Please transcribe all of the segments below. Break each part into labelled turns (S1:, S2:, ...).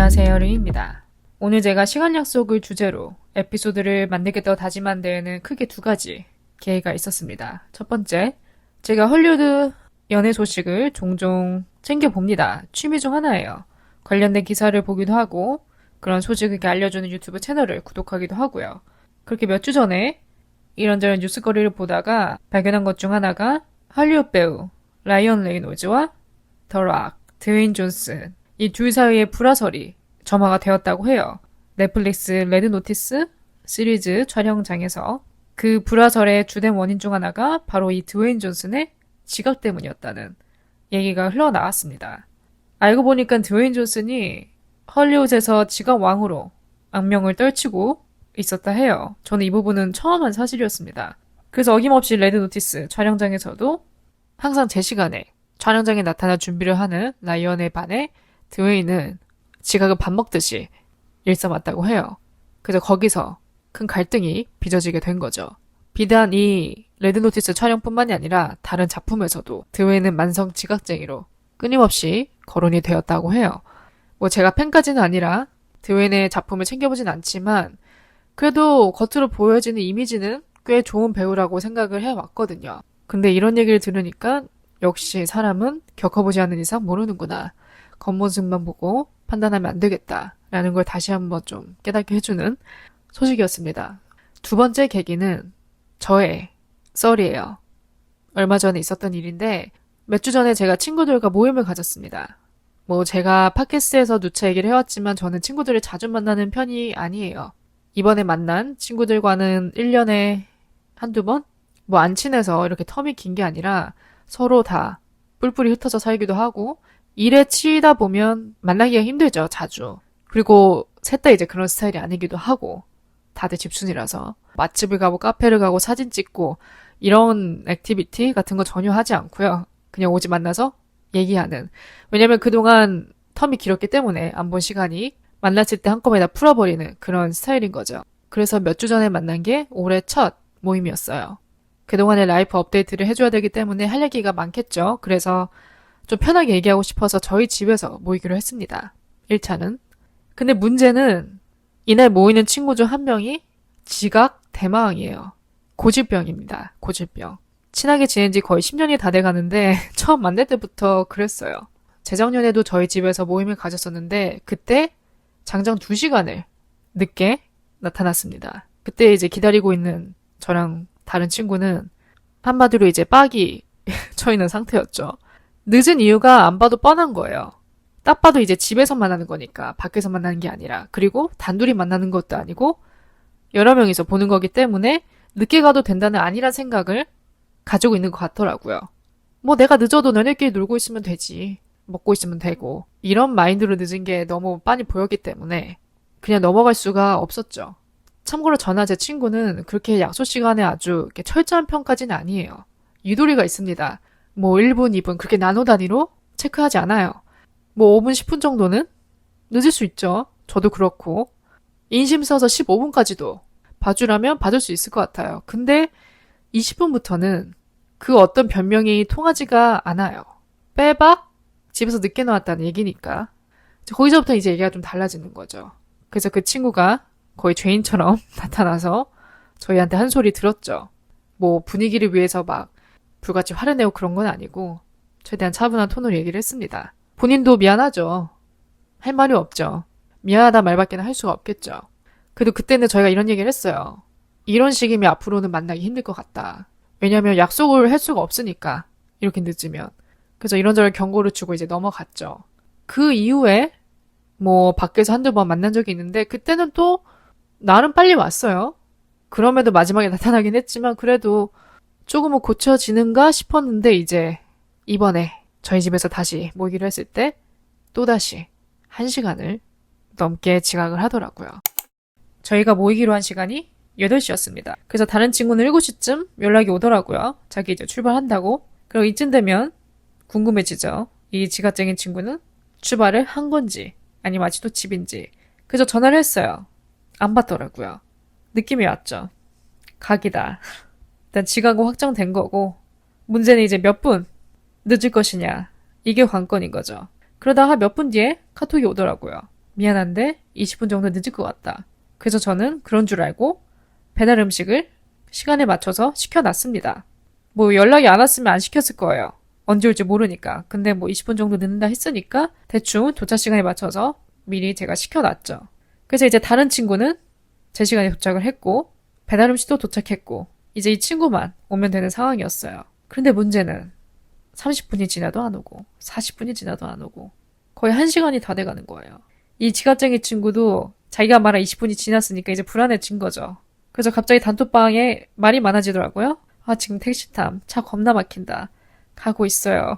S1: 안녕하세요, 류입니다. 오늘 제가 시간 약속을 주제로 에피소드를 만들겠다고 다짐한 데에는 크게 두 가지 계기가 있었습니다. 첫 번째, 제가 헐리우드 연애 소식을 종종 챙겨봅니다. 취미 중 하나예요. 관련된 기사를 보기도 하고 그런 소식을 알려주는 유튜브 채널을 구독하기도 하고요. 그렇게 몇 주 전에 이런저런 뉴스거리를 보다가 발견한 것 중 하나가 할리우드 배우 라이언 레이놀즈와 더 락, 드웨인 존슨 이 둘 사이의 불화설이 점화가 되었다고 해요. 넷플릭스 레드 노티스 시리즈 촬영장에서 그 불화설의 주된 원인 중 하나가 바로 이 드웨인 존슨의 지각 때문이었다는 얘기가 흘러나왔습니다. 알고 보니까 드웨인 존슨이 헐리우드에서 지각 왕으로 악명을 떨치고 있었다 해요. 저는 이 부분은 처음 한 사실이었습니다. 그래서 어김없이 레드 노티스 촬영장에서도 항상 제 시간에 촬영장에 나타나 준비를 하는 라이언에 반해 드웨인은 지각을 밥 먹듯이 일삼았다고 해요. 그래서 거기서 큰 갈등이 빚어지게 된 거죠. 비단 이 레드노티스 촬영뿐만이 아니라 다른 작품에서도 드웨인은 만성 지각쟁이로 끊임없이 거론이 되었다고 해요. 뭐 제가 팬까지는 아니라 드웨인의 작품을 챙겨보진 않지만 그래도 겉으로 보여지는 이미지는 꽤 좋은 배우라고 생각을 해왔거든요. 근데 이런 얘기를 들으니까 역시 사람은 겪어보지 않는 이상 모르는구나. 겉모습만 보고 판단하면 안 되겠다라는 걸 다시 한번 좀 깨닫게 해주는 소식이었습니다. 두 번째 계기는 저의 썰이에요. 얼마 전에 있었던 일인데 몇 주 전에 제가 친구들과 모임을 가졌습니다. 뭐 제가 팟캐스트에서 누차 얘기를 해왔지만 저는 친구들을 자주 만나는 편이 아니에요. 이번에 만난 친구들과는 1년에 한두 번? 뭐 안 친해서 이렇게 텀이 긴 게 아니라 서로 다 뿔뿔이 흩어져 살기도 하고 일에 치이다 보면 만나기가 힘들죠, 자주. 그리고 셋 다 이제 그런 스타일이 아니기도 하고 다들 집순이라서 맛집을 가고 카페를 가고 사진 찍고 이런 액티비티 같은 거 전혀 하지 않고요. 그냥 오직 만나서 얘기하는. 왜냐면 그동안 텀이 길었기 때문에 안 본 시간이 만났을 때 한꺼번에 다 풀어버리는 그런 스타일인 거죠. 그래서 몇 주 전에 만난 게 올해 첫 모임이었어요. 그동안의 라이프 업데이트를 해줘야 되기 때문에 할 얘기가 많겠죠. 그래서 좀 편하게 얘기하고 싶어서 저희 집에서 모이기로 했습니다. 1차는. 근데 문제는 이날 모이는 친구 중 한 명이 지각 대마왕이에요. 고질병입니다. 고질병. 친하게 지낸 지 거의 10년이 다 돼가는데 처음 만날 때부터 그랬어요. 재작년에도 저희 집에서 모임을 가졌었는데 그때 장장 2시간을 늦게 나타났습니다. 그때 이제 기다리고 있는 저랑 다른 친구는 한마디로 이제 빡이 쳐 있는 상태였죠. 늦은 이유가 안 봐도 뻔한 거예요. 딱 봐도 이제 집에서 만나는 거니까 밖에서 만나는 게 아니라 그리고 단둘이 만나는 것도 아니고 여러 명이서 보는 거기 때문에 늦게 가도 된다는 아니란 생각을 가지고 있는 것 같더라고요. 뭐 내가 늦어도 너네끼리 놀고 있으면 되지. 먹고 있으면 되고 이런 마인드로 늦은 게 너무 빤히 보였기 때문에 그냥 넘어갈 수가 없었죠. 참고로 저나 제 친구는 그렇게 약속 시간에 아주 이렇게 철저한 편까지는 아니에요. 유도리가 있습니다. 뭐 1분, 2분 그렇게 나노 단위로 체크하지 않아요. 뭐 5분, 10분 정도는 늦을 수 있죠. 저도 그렇고 인심 써서 15분까지도 봐주라면 봐줄 수 있을 것 같아요. 근데 20분부터는 그 어떤 변명이 통하지가 않아요. 빼박 집에서 늦게 나왔다는 얘기니까 거기서부터 이제 얘기가 좀 달라지는 거죠. 그래서 그 친구가 거의 죄인처럼 나타나서 저희한테 한 소리 들었죠. 뭐 분위기를 위해서 막 불같이 화를 내고 그런 건 아니고 최대한 차분한 톤으로 얘기를 했습니다. 본인도 미안하죠. 할 말이 없죠. 미안하다 말밖에 할 수가 없겠죠. 그래도 그때는 저희가 이런 얘기를 했어요. 이런 식이면 앞으로는 만나기 힘들 것 같다. 왜냐면 약속을 할 수가 없으니까 이렇게 늦으면. 그래서 이런저런 경고를 주고 이제 넘어갔죠. 그 이후에 뭐 밖에서 한두 번 만난 적이 있는데 그때는 또 나름 빨리 왔어요. 그럼에도 마지막에 나타나긴 했지만 그래도 조금은 고쳐지는가 싶었는데 이제 이번에 저희 집에서 다시 모이기로 했을 때 또다시 1시간을 넘게 지각을 하더라고요. 저희가 모이기로 한 시간이 8시였습니다. 그래서 다른 친구는 7시쯤 연락이 오더라고요. 자기 이제 출발한다고. 그리고 이쯤 되면 궁금해지죠. 이 지각쟁인 친구는 출발을 한 건지 아니면 아직도 집인지. 그래서 전화를 했어요. 안 받더라고요. 느낌이 왔죠. 각이다. 일단 지각은 확정된 거고 문제는 이제 몇 분 늦을 것이냐. 이게 관건인 거죠. 그러다가 몇 분 뒤에 카톡이 오더라고요. 미안한데 20분 정도 늦을 것 같다. 그래서 저는 그런 줄 알고 배달 음식을 시간에 맞춰서 시켜놨습니다. 뭐 연락이 안 왔으면 안 시켰을 거예요. 언제 올지 모르니까. 근데 뭐 20분 정도 늦는다 했으니까 대충 도착 시간에 맞춰서 미리 제가 시켜놨죠. 그래서 이제 다른 친구는 제 시간에 도착을 했고 배달 음식도 도착했고 이제 이 친구만 오면 되는 상황이었어요. 그런데 문제는 30분이 지나도 안 오고 40분이 지나도 안 오고 거의 1시간이 다 돼가는 거예요. 이 지각쟁이 친구도 자기가 말한 20분이 지났으니까 이제 불안해진 거죠. 그래서 갑자기 단톡방에 말이 많아지더라고요. 아, 지금 택시탐. 차 겁나 막힌다. 가고 있어요.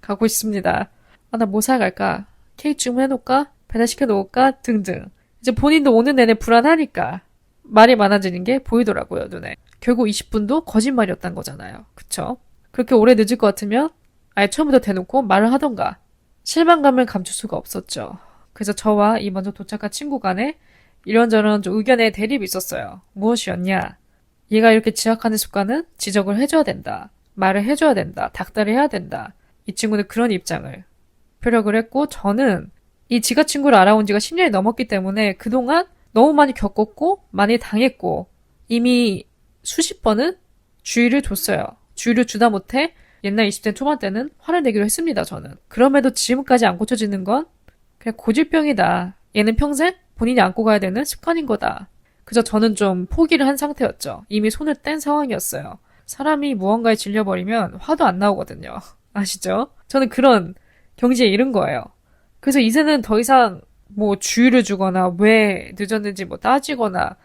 S1: 가고 있습니다. 아, 나 뭐 사갈까? 케이크 주문해놓을까? 배달시켜 놓을까? 등등. 이제 본인도 오는 내내 불안하니까 말이 많아지는 게 보이더라고요, 눈에. 결국 20분도 거짓말이었단 거잖아요. 그쵸? 그렇게 오래 늦을 것 같으면 아예 처음부터 대놓고 말을 하던가. 실망감을 감출 수가 없었죠. 그래서 저와 이 먼저 도착한 친구 간에 이런저런 좀 의견의 대립이 있었어요. 무엇이었냐? 얘가 이렇게 지각하는 습관은 지적을 해줘야 된다. 말을 해줘야 된다. 닥달을 해야 된다. 이 친구는 그런 입장을 표력을 했고 저는 이 지각 친구를 알아온 지가 10년이 넘었기 때문에 그동안 너무 많이 겪었고 많이 당했고 이미 수십 번은 주의를 줬어요. 주의를 주다 못해 옛날 20대 초반 때는 화를 내기로 했습니다. 저는. 그럼에도 지금까지 안 고쳐지는 건 그냥 고질병이다. 얘는 평생 본인이 안고 가야 되는 습관인 거다. 그저 저는 좀 포기를 한 상태였죠. 이미 손을 뗀 상황이었어요. 사람이 무언가에 질려버리면 화도 안 나오거든요. 아시죠? 저는 그런 경지에 이른 거예요. 그래서 이제는 더 이상 뭐 주의를 주거나 왜 늦었는지 뭐 따지거나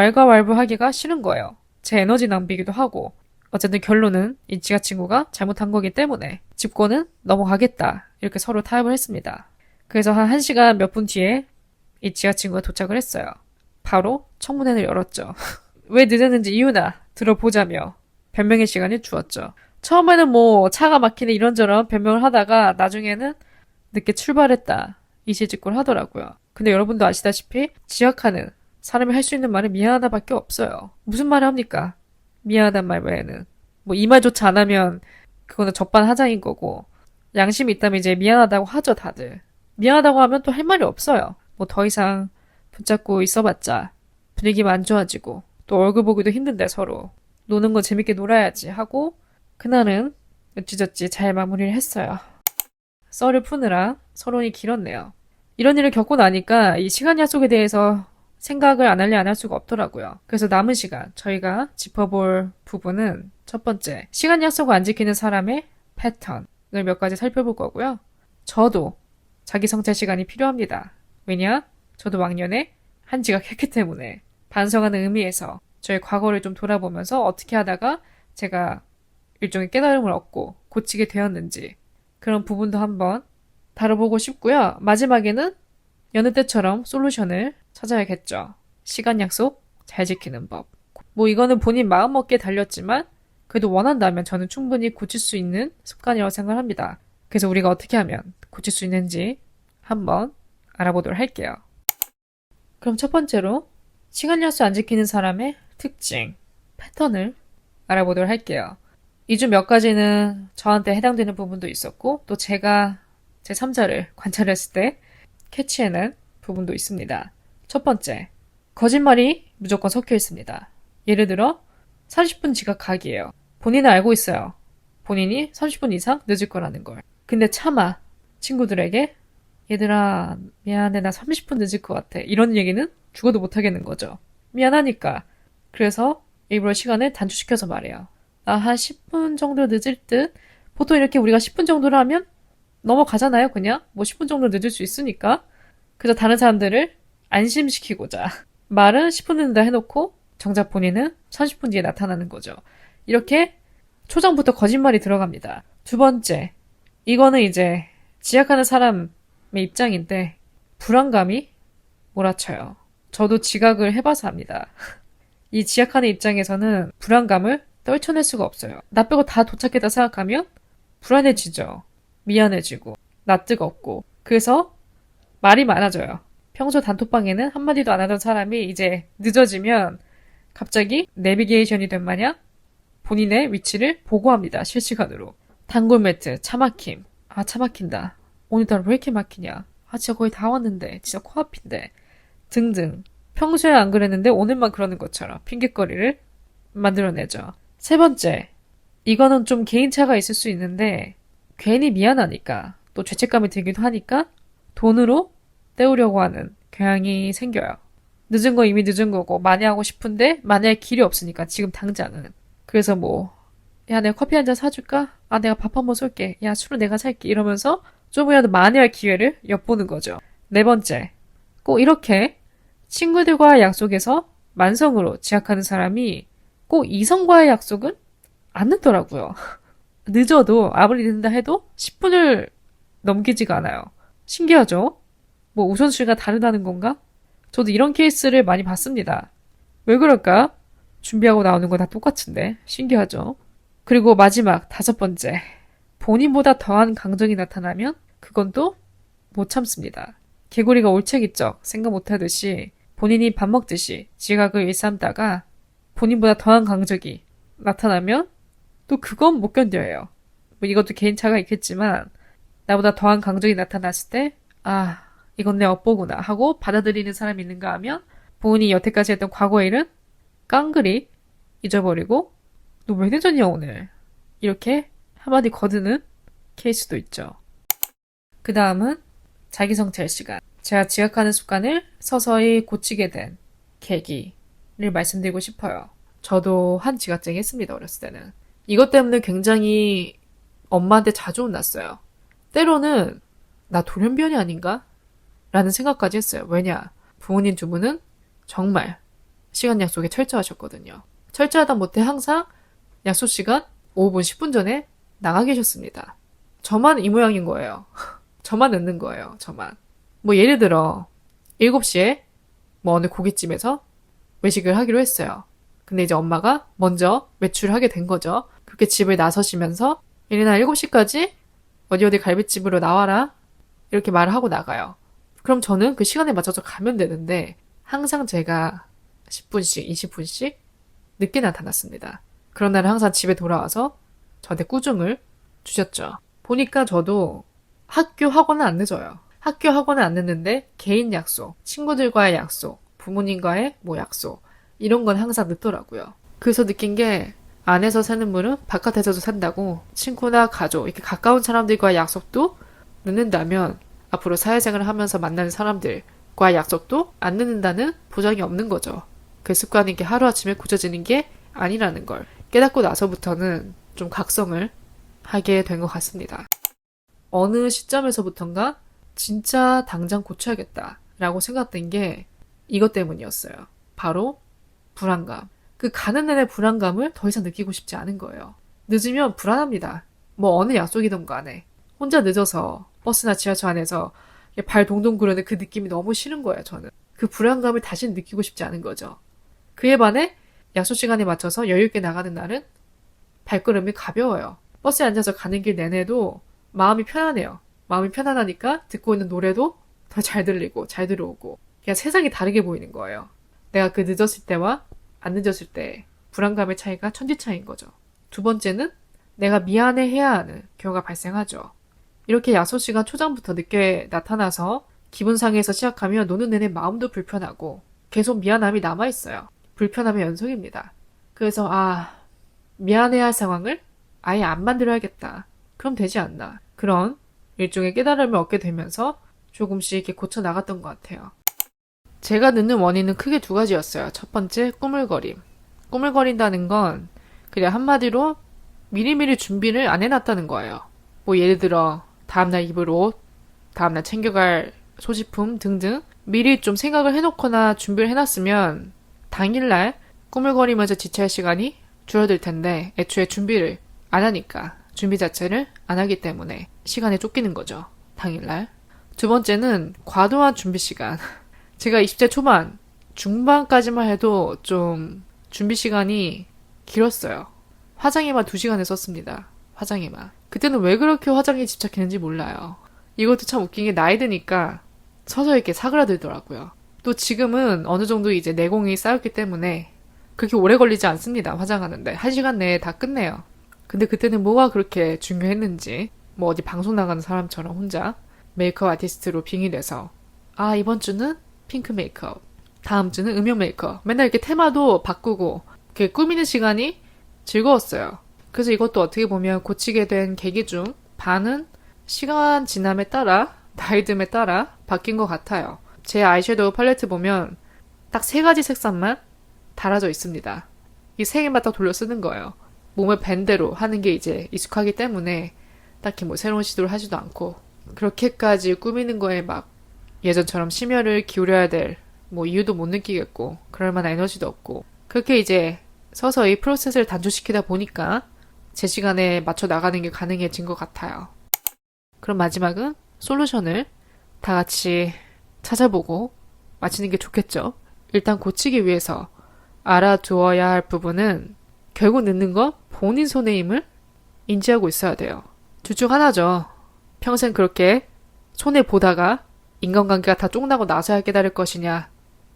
S1: 왈가왈부하기가 싫은 거예요. 제 에너지 낭비기도 하고 어쨌든 결론은 이 지각 친구가 잘못한 거기 때문에 짚고는 넘어가겠다. 이렇게 서로 타협을 했습니다. 그래서 한 1시간 몇 분 뒤에 이 지각 친구가 도착을 했어요. 바로 청문회를 열었죠. 왜 늦었는지 이유나 들어보자며 변명의 시간을 주었죠. 처음에는 뭐 차가 막히네 이런저런 변명을 하다가 나중에는 늦게 출발했다. 이실직고를 하더라고요. 근데 여러분도 아시다시피 지각하는 사람이 할 수 있는 말은 미안하다밖에 없어요. 무슨 말을 합니까? 미안하단 말 외에는. 뭐 이 말조차 안 하면 그거는 적반하장인 거고 양심이 있다면 이제 미안하다고 하죠 다들. 미안하다고 하면 또 할 말이 없어요. 뭐 더 이상 붙잡고 있어봤자 분위기만 안 좋아지고 또 얼굴 보기도 힘든데 서로 노는 거 재밌게 놀아야지 하고 그날은 어찌저찌 잘 마무리를 했어요. 썰을 푸느라 서론이 길었네요. 이런 일을 겪고 나니까 이 시간 약속에 대해서 생각을 안 할래 안 할 수가 없더라고요. 그래서 남은 시간 저희가 짚어볼 부분은 첫 번째 시간 약속을 안 지키는 사람의 패턴을 몇 가지 살펴볼 거고요. 저도 자기 성찰 시간이 필요합니다. 왜냐? 저도 왕년에 한 지각했기 때문에 반성하는 의미에서 저의 과거를 좀 돌아보면서 어떻게 하다가 제가 일종의 깨달음을 얻고 고치게 되었는지 그런 부분도 한번 다뤄보고 싶고요. 마지막에는 여느 때처럼 솔루션을 찾아야겠죠. 시간 약속 잘 지키는 법. 뭐 이거는 본인 마음먹기에 달렸지만 그래도 원한다면 저는 충분히 고칠 수 있는 습관이라고 생각합니다. 그래서 우리가 어떻게 하면 고칠 수 있는지 한번 알아보도록 할게요. 그럼 첫 번째로 시간 약속 안 지키는 사람의 특징, 패턴을 알아보도록 할게요. 이 중 몇 가지는 저한테 해당되는 부분도 있었고 또 제가 제 3자를 관찰했을 때 캐치해낸 부분도 있습니다. 첫 번째, 거짓말이 무조건 섞여 있습니다. 예를 들어 30분 지각하기예요. 본인은 알고 있어요. 본인이 30분 이상 늦을 거라는 걸. 근데 차마 친구들에게 얘들아 미안해 나 30분 늦을 것 같아. 이런 얘기는 죽어도 못하겠는 거죠. 미안하니까. 그래서 일부러 시간을 단축시켜서 말해요. 나 한 10분 정도 늦을 듯. 보통 이렇게 우리가 10분 정도로 하면 넘어가잖아요 그냥. 뭐 10분 정도 늦을 수 있으니까. 그래서 다른 사람들을 안심시키고자 말은 10분 늦는다 해놓고 정작 본인은 30분 뒤에 나타나는 거죠. 이렇게 초장부터 거짓말이 들어갑니다. 두 번째, 이거는 이제 지각하는 사람의 입장인데 불안감이 몰아쳐요. 저도 지각을 해봐서 합니다. 이 지각하는 입장에서는 불안감을 떨쳐낼 수가 없어요. 나 빼고 다 도착했다 생각하면 불안해지죠. 미안해지고 낯뜨겁고 그래서 말이 많아져요. 평소 단톡방에는 한마디도 안 하던 사람이 이제 늦어지면 갑자기 내비게이션이 된 마냥 본인의 위치를 보고합니다. 실시간으로. 단골 매트, 차 막힘. 아, 차 막힌다. 오늘따라 왜 이렇게 막히냐. 아, 진짜 거의 다 왔는데. 진짜 코앞인데. 등등. 평소에 안 그랬는데 오늘만 그러는 것처럼 핑곗거리를 만들어내죠. 세 번째. 이거는 좀 개인차가 있을 수 있는데 괜히 미안하니까 또 죄책감이 들기도 하니까 돈으로 때우려고 하는 경향이 생겨요. 늦은 거 이미 늦은 거고 만회하고 싶은데 만회할 길이 없으니까 지금 당장은. 그래서 뭐 야, 내가 커피 한 잔 사줄까? 아, 내가 밥 한 번 쏠게. 야, 술은 내가 살게. 이러면서 조금이라도 만회할 기회를 엿보는 거죠. 네 번째. 꼭 이렇게 친구들과의 약속에서 만성으로 지각하는 사람이 꼭 이성과의 약속은 안 늦더라고요. 늦어도 아무리 늦는다 해도 10분을 넘기지가 않아요. 신기하죠? 뭐 우선순위가 다르다는 건가? 저도 이런 케이스를 많이 봤습니다. 왜 그럴까? 준비하고 나오는 거 다 똑같은데. 신기하죠? 그리고 마지막 다섯 번째. 본인보다 더한 강정이 나타나면 그건 또 못 참습니다. 개구리가 올챙이적 생각 못하듯이 본인이 밥 먹듯이 지각을 일삼다가 본인보다 더한 강적이 나타나면 또 그건 못 견뎌요. 뭐 이것도 개인차가 있겠지만 나보다 더한 강적이 나타났을 때 아, 이건 내 업보구나 하고 받아들이는 사람이 있는가 하면 본인이 여태까지 했던 과거의 일은 깡그리 잊어버리고 너 왜 늦었냐 오늘 이렇게 한마디 거드는 케이스도 있죠. 그 다음은 자기성찰 시간. 제가 지각하는 습관을 서서히 고치게 된 계기를 말씀드리고 싶어요. 저도 한 지각쟁이 했습니다. 어렸을 때는. 이것 때문에 굉장히 엄마한테 자주 혼났어요. 때로는 나 돌연변이 아닌가? 라는 생각까지 했어요. 왜냐? 부모님 두 분은 정말 시간 약속에 철저하셨거든요. 철저하다 못해 항상 약속 시간 5분, 10분 전에 나가 계셨습니다. 저만 이 모양인 거예요. 저만 늦는 거예요. 저만. 뭐 예를 들어 7시에 뭐 어느 고깃집에서 외식을 하기로 했어요. 근데 이제 엄마가 먼저 외출을 하게 된 거죠. 그렇게 집을 나서시면서 예린아 7시까지 어디 어디 갈비집으로 나와라 이렇게 말을 하고 나가요. 그럼 저는 그 시간에 맞춰서 가면 되는데 항상 제가 10분씩 20분씩 늦게 나타났습니다. 그런 날은 항상 집에 돌아와서 저한테 꾸중을 주셨죠. 보니까 저도 학교 학원은 안 늦어요. 학교 학원은 안 늦는데 개인 약속, 친구들과의 약속, 부모님과의 뭐 약속 이런 건 항상 늦더라고요. 그래서 느낀 게 안에서 사는 물은 바깥에서도 산다고 친구나 가족 이렇게 가까운 사람들과의 약속도 늦는다면 앞으로 사회생활을 하면서 만나는 사람들과의 약속도 안 늦는다는 보장이 없는 거죠. 그 습관이 이렇게 하루아침에 고쳐지는 게 아니라는 걸 깨닫고 나서부터는 좀 각성을 하게 된 것 같습니다. 어느 시점에서부턴가 진짜 당장 고쳐야겠다라고 생각된 게 이것 때문이었어요. 바로 불안감. 그 가는 내내 불안감을 더 이상 느끼고 싶지 않은 거예요. 늦으면 불안합니다. 뭐 어느 약속이든 간에. 혼자 늦어서 버스나 지하철 안에서 발 동동 구르는 그 느낌이 너무 싫은 거예요, 저는. 그 불안감을 다시 느끼고 싶지 않은 거죠. 그에 반해 약속 시간에 맞춰서 여유있게 나가는 날은 발걸음이 가벼워요. 버스에 앉아서 가는 길 내내도 마음이 편안해요. 마음이 편안하니까 듣고 있는 노래도 더 잘 들리고 잘 들어오고 그냥 세상이 다르게 보이는 거예요. 내가 그 늦었을 때와 안 늦었을 때 불안감의 차이가 천지차이인 거죠. 두 번째는 내가 미안해해야 하는 경우가 발생하죠. 이렇게 약속 시간 초장부터 늦게 나타나서 기분 상해서 시작하면 노는 내내 마음도 불편하고 계속 미안함이 남아있어요. 불편함의 연속입니다. 그래서 미안해야 할 상황을 아예 안 만들어야겠다. 그럼 되지 않나. 그런 일종의 깨달음을 얻게 되면서 조금씩 이렇게 고쳐나갔던 것 같아요. 제가 늦는 원인은 크게 두 가지였어요. 첫 번째, 꾸물거림. 꾸물거린다는 건 그냥 한마디로 미리미리 준비를 안 해놨다는 거예요. 뭐 예를 들어 다음날 입을 옷, 다음날 챙겨갈 소지품 등등 미리 좀 생각을 해놓거나 준비를 해놨으면 당일날 꾸물거리면서 지체할 시간이 줄어들 텐데 애초에 준비를 안 하니까 준비 자체를 안 하기 때문에 시간에 쫓기는 거죠. 당일날. 두 번째는 과도한 준비 시간. 제가 20대 초반, 중반까지만 해도 좀 준비 시간이 길었어요. 화장에만 2시간을 썼습니다. 화장에만. 그때는 왜 그렇게 화장에 집착했는지 몰라요. 이것도 참 웃긴 게 나이 드니까 서서히 이렇게 사그라들더라고요. 또 지금은 어느 정도 이제 내공이 쌓였기 때문에 그렇게 오래 걸리지 않습니다. 화장하는데. 1시간 내에 다 끝내요. 근데 그때는 뭐가 그렇게 중요했는지 뭐 어디 방송 나가는 사람처럼 혼자 메이크업 아티스트로 빙의돼서 이번 주는 핑크 메이크업, 다음 주는 음영 메이크업, 맨날 이렇게 테마도 바꾸고 이렇게 꾸미는 시간이 즐거웠어요. 그래서 이것도 어떻게 보면 고치게 된 계기 중 반은 시간 지남에 따라, 나이 듦에 따라 바뀐 것 같아요. 제 아이섀도우 팔레트 보면 딱 3가지 색상만 달아져 있습니다. 이 3개만 딱 돌려 쓰는 거예요. 몸을 밴대로 하는 게 이제 익숙하기 때문에 딱히 뭐 새로운 시도를 하지도 않고, 그렇게까지 꾸미는 거에 막 예전처럼 심혈을 기울여야 될 뭐 이유도 못 느끼겠고, 그럴 만한 에너지도 없고, 그렇게 이제 서서히 프로세스를 단축시키다 보니까 제 시간에 맞춰 나가는 게 가능해진 것 같아요. 그럼 마지막은 솔루션을 다 같이 찾아보고 마치는 게 좋겠죠. 일단 고치기 위해서 알아두어야 할 부분은 결국 늦는 건 본인 손의 힘을 인지하고 있어야 돼요. 둘 중 하나죠. 평생 그렇게 손해보다가 인간관계가 다 쫑나고 나서야 깨달을 것이냐,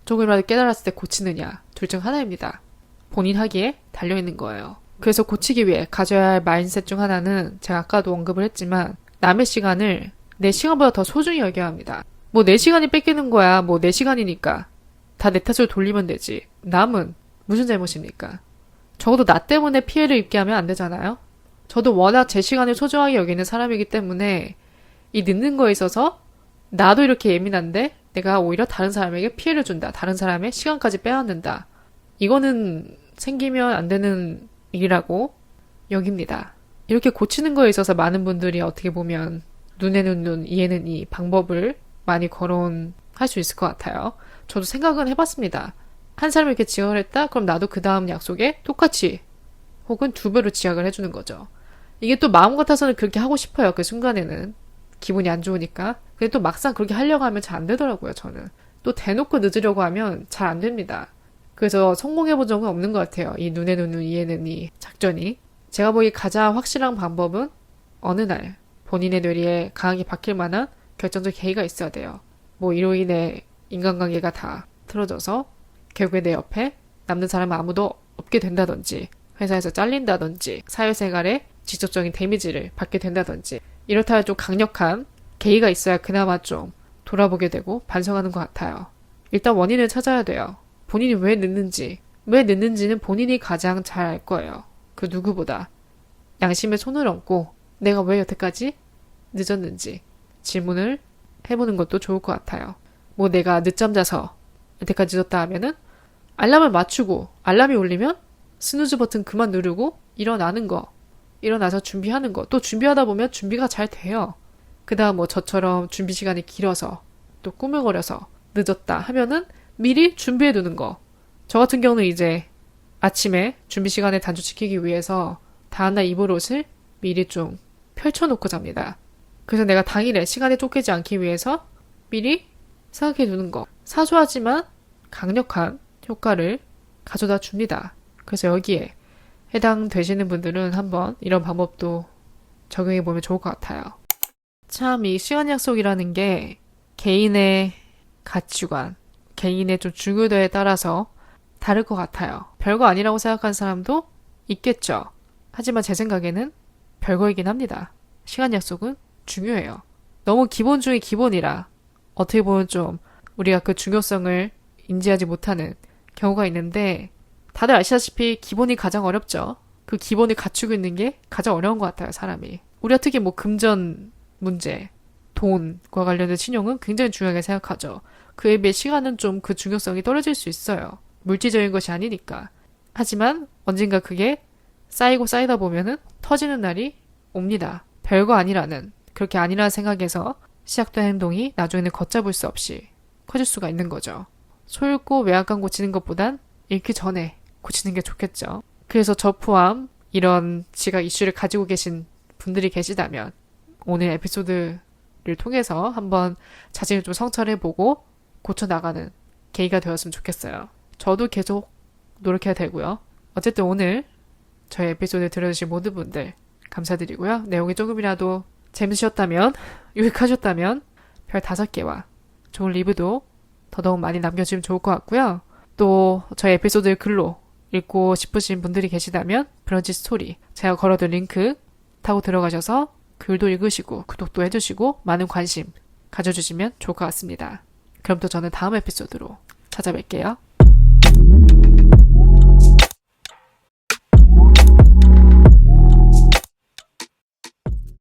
S1: 조금이라도 깨달았을 때 고치느냐, 둘 중 하나입니다. 본인 하기에 달려있는 거예요. 그래서 고치기 위해 가져야 할 마인드셋 중 하나는 제가 아까도 언급을 했지만 남의 시간을 내 시간보다 더 소중히 여겨야 합니다. 뭐 내 시간이 뺏기는 거야, 뭐 내 시간이니까 다 내 탓으로 돌리면 되지. 남은 무슨 잘못입니까? 적어도 나 때문에 피해를 입게 하면 안 되잖아요? 저도 워낙 제 시간을 소중하게 여기는 사람이기 때문에 이 늦는 거에 있어서 나도 이렇게 예민한데 내가 오히려 다른 사람에게 피해를 준다. 다른 사람의 시간까지 빼앗는다. 이거는 생기면 안 되는 일이라고 여깁니다. 이렇게 고치는 거에 있어서 많은 분들이 어떻게 보면 눈에는 눈, 이에는 이 방법을 많이 거론할 수 있을 것 같아요. 저도 생각은 해봤습니다. 한 사람이 이렇게 지각을 했다? 그럼 나도 그 다음 약속에 똑같이 혹은 2배로 지각을 해주는 거죠. 이게 또 마음 같아서는 그렇게 하고 싶어요. 그 순간에는. 기분이 안 좋으니까. 근데 또 막상 그렇게 하려고 하면 잘 안 되더라고요, 저는. 또 대놓고 늦으려고 하면 잘 안 됩니다. 그래서 성공해본 적은 없는 것 같아요. 이 눈에는 눈, 이에는 이 작전이. 제가 보기 가장 확실한 방법은 어느 날 본인의 뇌리에 강하게 박힐 만한 결정적 계기가 있어야 돼요. 뭐 이로 인해 인간관계가 다 틀어져서 결국에 내 옆에 남는 사람은 아무도 없게 된다든지, 회사에서 잘린다든지, 사회생활에 직접적인 데미지를 받게 된다든지, 이렇다 할 좀 강력한 계기가 있어야 그나마 좀 돌아보게 되고 반성하는 것 같아요. 일단 원인을 찾아야 돼요. 본인이 왜 늦는지는 본인이 가장 잘 알 거예요. 그 누구보다. 양심에 손을 얹고 내가 왜 여태까지 늦었는지 질문을 해보는 것도 좋을 것 같아요. 뭐 내가 늦잠 자서 여태까지 늦었다 하면은 알람을 맞추고 알람이 울리면 스누즈 버튼 그만 누르고 일어나는 거, 일어나서 준비하는 거, 또 준비하다 보면 준비가 잘 돼요. 그 다음 뭐 저처럼 준비 시간이 길어서 또 꾸물거려서 늦었다 하면은 미리 준비해 두는 거. 저 같은 경우는 이제 아침에 준비 시간을 단축시키기 위해서 다음날 입을 옷을 미리 좀 펼쳐놓고 잡니다. 그래서 내가 당일에 시간에 쫓기지 않기 위해서 미리 생각해 두는 거. 사소하지만 강력한 효과를 가져다 줍니다. 그래서 여기에 해당되시는 분들은 한번 이런 방법도 적용해보면 좋을 것 같아요. 참 이 시간 약속이라는 게 개인의 가치관, 개인의 좀 중요도에 따라서 다를 것 같아요. 별거 아니라고 생각하는 사람도 있겠죠. 하지만 제 생각에는 별거이긴 합니다. 시간 약속은 중요해요. 너무 기본 중의 기본이라 어떻게 보면 좀 우리가 그 중요성을 인지하지 못하는 경우가 있는데, 다들 아시다시피 기본이 가장 어렵죠. 그 기본을 갖추고 있는 게 가장 어려운 것 같아요, 사람이. 우리가 특히 뭐 금전 문제, 돈과 관련된 신용은 굉장히 중요하게 생각하죠. 그에 비해 시간은 좀 그 중요성이 떨어질 수 있어요. 물질적인 것이 아니니까. 하지만 언젠가 그게 쌓이고 쌓이다 보면은 터지는 날이 옵니다. 별거 아니라는, 그렇게 아니라는 생각에서 시작된 행동이 나중에는 걷잡을 수 없이 커질 수가 있는 거죠. 소잃고 외양간 고치는 것보단 잃기 전에 고치는 게 좋겠죠. 그래서 저 포함 이런 지각 이슈를 가지고 계신 분들이 계시다면 오늘 에피소드를 통해서 한번 자신을 좀 성찰해보고 고쳐나가는 계기가 되었으면 좋겠어요. 저도 계속 노력해야 되고요. 어쨌든 오늘 저희 에피소드 들어주신 모든 분들 감사드리고요. 내용이 조금이라도 재밌으셨다면, 유익하셨다면 별 5개와 좋은 리뷰도 더더욱 많이 남겨주시면 좋을 것 같고요. 또 저희 에피소드를 글로 읽고 싶으신 분들이 계시다면 브런치 스토리 제가 걸어둔 링크 타고 들어가셔서 글도 읽으시고 구독도 해주시고 많은 관심 가져주시면 좋을 것 같습니다. 그럼 또 저는 다음 에피소드로 찾아뵐게요.